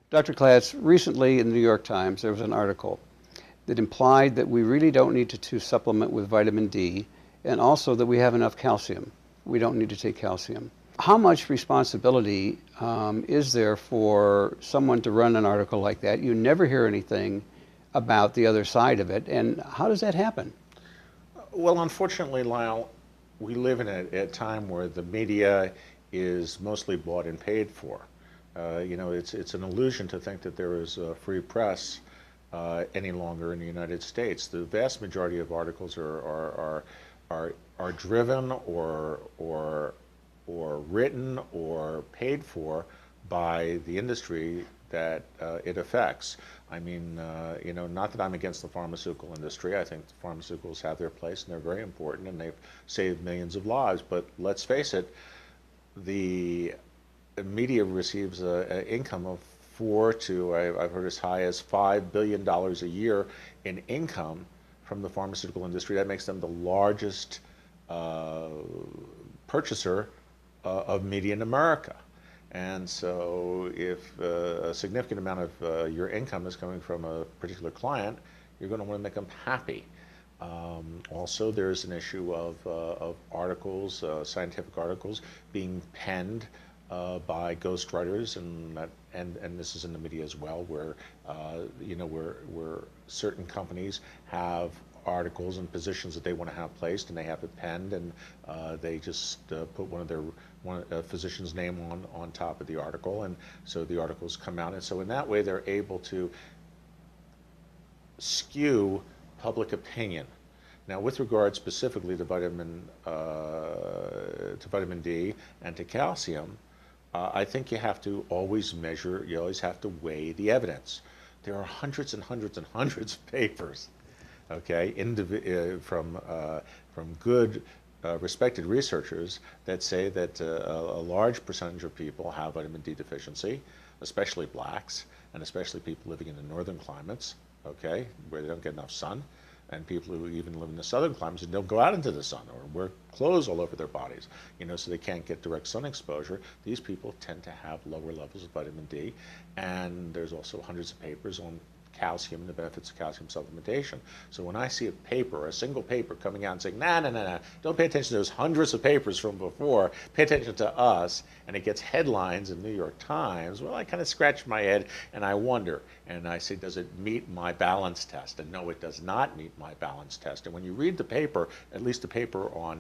Dr. Klatz, recently in the New York Times, there was an article that implied that we really don't need to supplement with vitamin D, and also that we have enough calcium. We don't need to take calcium. How much responsibility is there for someone to run an article like that? You never hear anything about the other side of it, and how does that happen? Well, unfortunately, Lyle, we live in a time where the media is mostly bought and paid for. It's an illusion to think that there is a free press any longer in the United States. The vast majority of articles are driven or written or paid for by the industry that it affects. I mean, not that I'm against the pharmaceutical industry. I think the pharmaceuticals have their place and they're very important and they've saved millions of lives. But let's face it, the media receives an income of I've heard as high as $5 billion a year in income from the pharmaceutical industry. That makes them the largest purchaser of media in America. And so if a significant amount of your income is coming from a particular client, you're going to want to make them happy. Also, there's an issue of articles, scientific articles, being penned by ghostwriters, and this is in the media as well, where where certain companies have articles and positions that they want to have placed, and they have it penned, and they just put a physician's name on top of the article, and so the articles come out, and so in that way they're able to skew public opinion. Now, with regard specifically to vitamin D and to calcium, I think you have to always measure. You always have to weigh the evidence. There are hundreds and hundreds and hundreds of papers, okay, from good, respected researchers that say that a large percentage of people have vitamin D deficiency, especially blacks, and especially people living in the northern climates, okay, where they don't get enough sun, and people who even live in the southern climates and don't go out into the sun or wear clothes all over their bodies, so they can't get direct sun exposure. These people tend to have lower levels of vitamin D, and there's also hundreds of papers on calcium and the benefits of calcium supplementation. So when I see a paper, a single paper coming out and saying, nah, don't pay attention to those hundreds of papers from before, pay attention to us, and it gets headlines in New York Times, well, I kind of scratch my head and I wonder, and I say, does it meet my balance test? And no, it does not meet my balance test. And when you read the paper, at least the paper on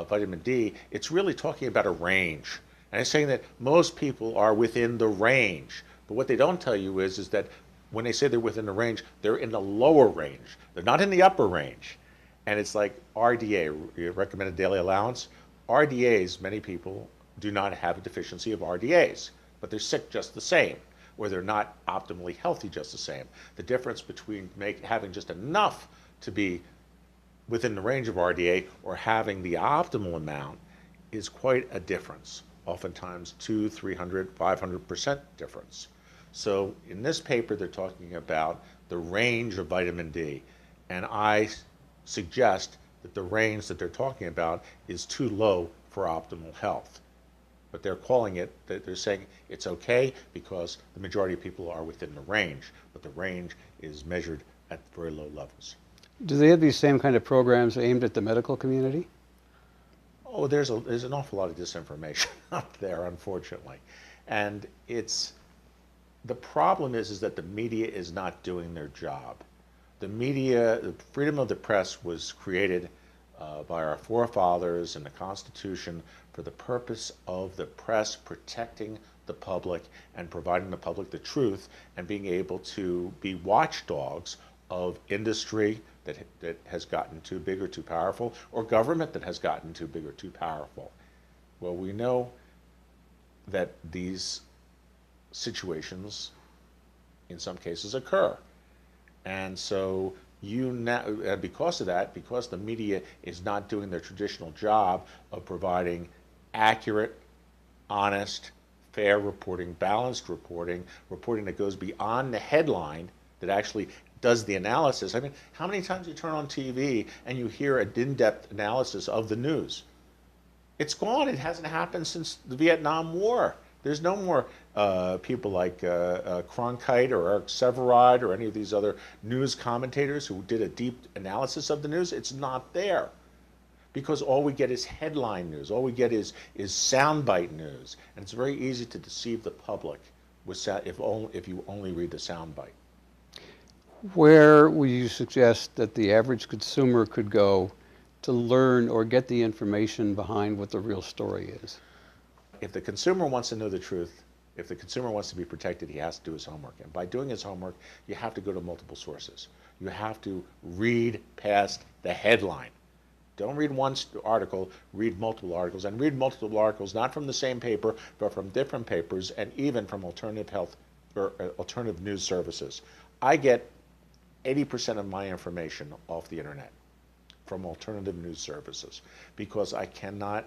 vitamin D, it's really talking about a range. And it's saying that most people are within the range. But what they don't tell you is that when they say they're within the range, they're in the lower range. They're not in the upper range. And it's like RDA, recommended daily allowance. RDAs, many people do not have a deficiency of RDAs, but they're sick just the same, or they're not optimally healthy just the same. The difference between having just enough to be within the range of RDA or having the optimal amount is quite a difference, oftentimes 200, 300, 500% difference. So in this paper, they're talking about the range of vitamin D, and I suggest that the range that they're talking about is too low for optimal health. But they're saying it's okay because the majority of people are within the range, but the range is measured at very low levels. Do they have these same kind of programs aimed at the medical community? Oh, there's an awful lot of disinformation out there, unfortunately, and the problem is that the media is not doing their job. The freedom of the press was created by our forefathers in the Constitution for the purpose of the press protecting the public and providing the public the truth and being able to be watchdogs of industry that has gotten too big or too powerful, or government that has gotten too big or too powerful. Well, we know that these situations in some cases occur, and so because of that, because the media is not doing their traditional job of providing accurate, honest, fair reporting, balanced reporting that goes beyond the headline, that actually does the analysis. I mean, how many times you turn on TV and you hear an in-depth analysis of the news? It's gone. It hasn't happened since the Vietnam War. There's no more people like Cronkite or Eric Sevareid or any of these other news commentators who did a deep analysis of the news. It's not there because all we get is headline news. All we get is soundbite news, and it's very easy to deceive the public with if you only read the soundbite. Where would you suggest that the average consumer could go to learn or get the information behind what the real story is? If the consumer wants to know the truth, if the consumer wants to be protected, he has to do his homework. And by doing his homework, you have to go to multiple sources. You have to read past the headline. Don't read one article, read multiple articles, and read multiple articles not from the same paper, but from different papers and even from alternative health or alternative news services. I get 80% of my information off the internet from alternative news services because I cannot,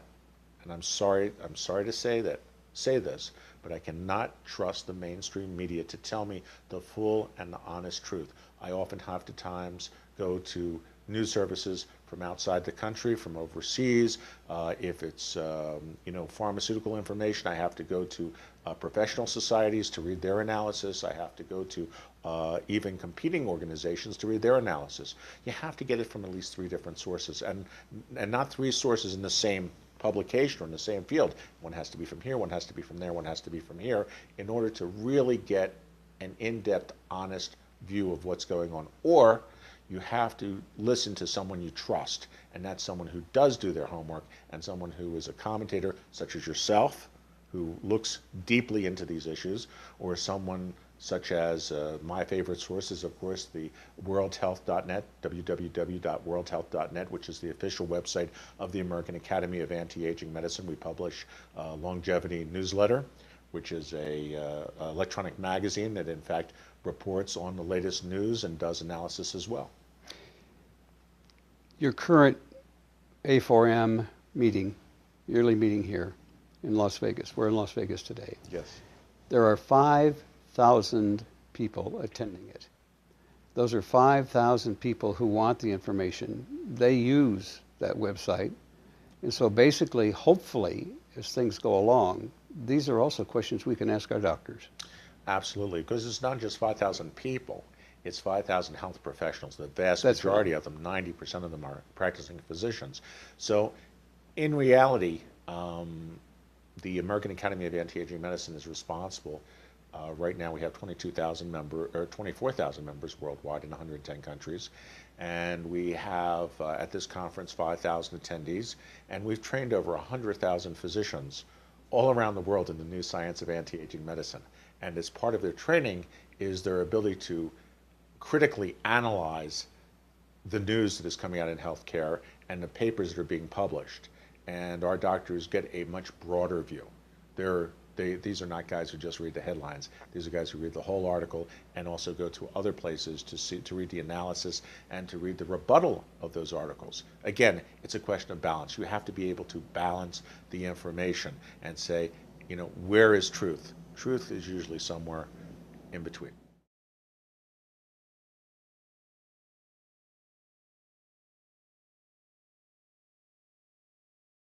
and I'm sorry to say this, but I cannot trust the mainstream media to tell me the full and the honest truth. I often have to times go to news services from outside the country, from overseas. If it's pharmaceutical information, I have to go to professional societies to read their analysis. I have to go to even competing organizations to read their analysis. You have to get it from at least 3 different sources, and not 3 sources in the same publication or in the same field. One has to be from here, one has to be from there, one has to be from here in order to really get an in-depth, honest view of what's going on. Or you have to listen to someone you trust, and that's someone who does do their homework and someone who is a commentator such as yourself, who looks deeply into these issues, or someone such as my favorite source is, of course, the worldhealth.net, www.worldhealth.net, which is the official website of the American Academy of Anti-Aging Medicine. We publish a longevity newsletter, which is a electronic magazine that, in fact, reports on the latest news and does analysis as well. Your current A4M meeting, yearly meeting here in Las Vegas, we're in Las Vegas today. Yes. There are 5,000 people attending it. Those are 5,000 people who want the information. They use that website. And so basically, hopefully, as things go along, these are also questions we can ask our doctors. Absolutely, because it's not just 5,000 people, it's 5,000 health professionals. The vast That's majority right. of them, 90% of them, are practicing physicians. So in reality, the American Academy of Anti-Aging Medicine is responsible. Right now we have 24,000 members worldwide in 110 countries. And we have, at this conference, 5,000 attendees. And we've trained over 100,000 physicians all around the world in the new science of anti-aging medicine. And as part of their training is their ability to critically analyze the news that is coming out in healthcare and the papers that are being published. And our doctors get a much broader view. These are not guys who just read the headlines. These are guys who read the whole article and also go to other places to read the analysis and to read the rebuttal of those articles. Again, it's a question of balance. You have to be able to balance the information and say, where is truth? Truth is usually somewhere in between.